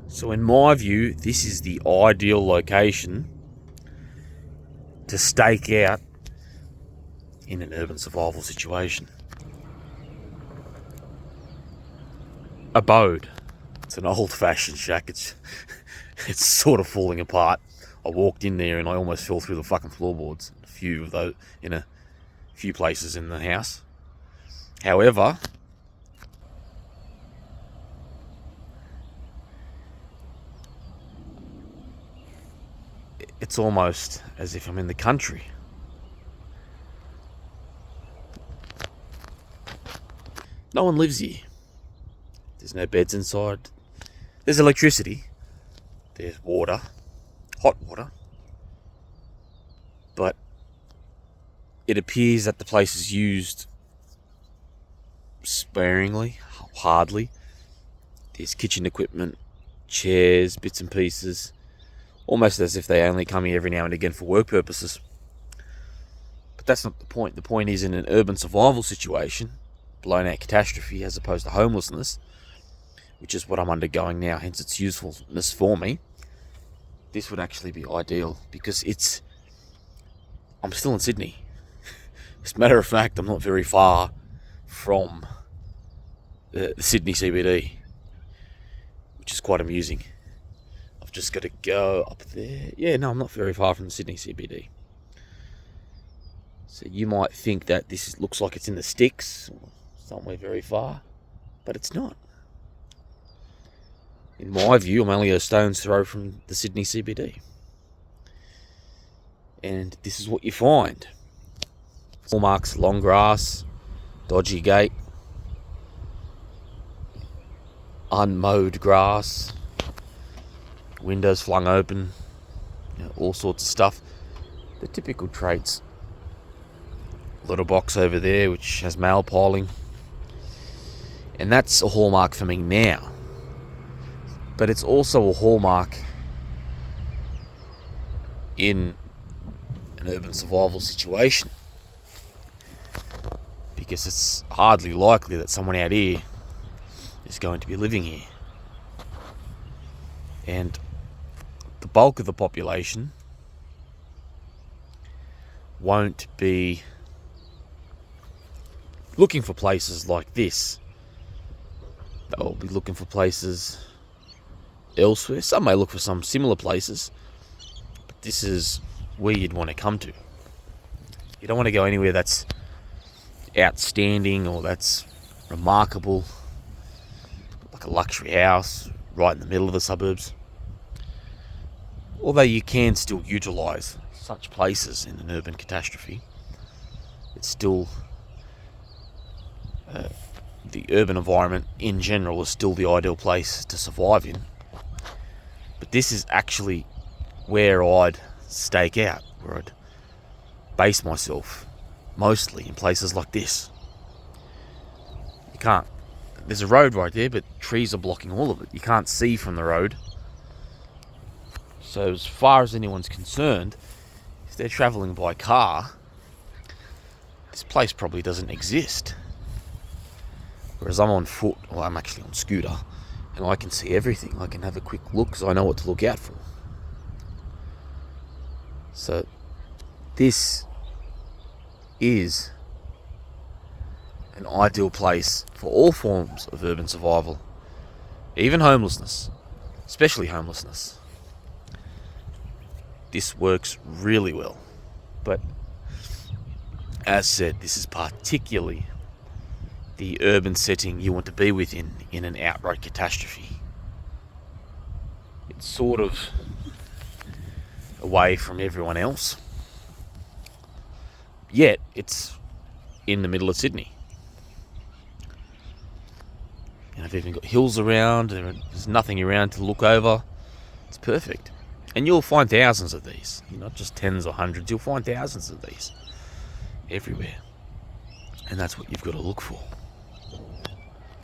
So in my view, this is the ideal location to stake out in an urban survival situation. Abode. It's an old-fashioned shack. It's sort of falling apart. I walked in there and I almost fell through the fucking floorboards. A few of those in a few places in the house. However, it's almost as if I'm in the country. No one lives here. There's no beds inside. There's electricity. There's water. Hot water. But it appears that the place is used sparingly, hardly. There's kitchen equipment, chairs, bits and pieces, almost as if they only come here every now and again for work purposes. But that's not the point. The point is, in an urban survival situation, blown out catastrophe as opposed to homelessness, which is what I'm undergoing now, hence its usefulness for me, this would actually be ideal because I'm still in Sydney. As a matter of fact, I'm not very far from the Sydney CBD, which is quite amusing. I've just got to go up there. Yeah, no, I'm not very far from the Sydney CBD. So you might think that this looks like it's in the sticks, or somewhere very far, but it's not. In my view, I'm only a stone's throw from the Sydney CBD. And this is what you find. Hallmarks, long grass, dodgy gate, unmowed grass, windows flung open, all sorts of stuff. The typical traits. Little box over there which has mail piling. And that's a hallmark for me now. But it's also a hallmark in an urban survival situation. Because it's hardly likely that someone out here is going to be living here. And the bulk of the population won't be looking for places like this. They'll be looking for places elsewhere. Some may look for some similar places, but this is where you'd want to come to. You don't want to go anywhere that's outstanding or that's remarkable, like a luxury house right in the middle of the suburbs. Although you can still utilise such places in an urban catastrophe, it's still the urban environment in general is still the ideal place to survive in. But this is actually where I'd stake out, where I'd base myself, mostly in places like this. You can't, there's a road right there, but trees are blocking all of it. You can't see from the road. So as far as anyone's concerned, if they're travelling by car, this place probably doesn't exist. Whereas I'm on foot, or I'm actually on scooter, and I can see everything. I can have a quick look because I know what to look out for. So this is an ideal place for all forms of urban survival, even homelessness, especially homelessness. This works really well. But as said, this is particularly the urban setting you want to be within in an outright catastrophe. It's sort of away from everyone else, yet it's in the middle of Sydney. I've even got hills around, there's nothing around to look over. It's perfect. And you'll find thousands of these, not just tens or hundreds, you'll find thousands of these everywhere. And that's what you've got to look for.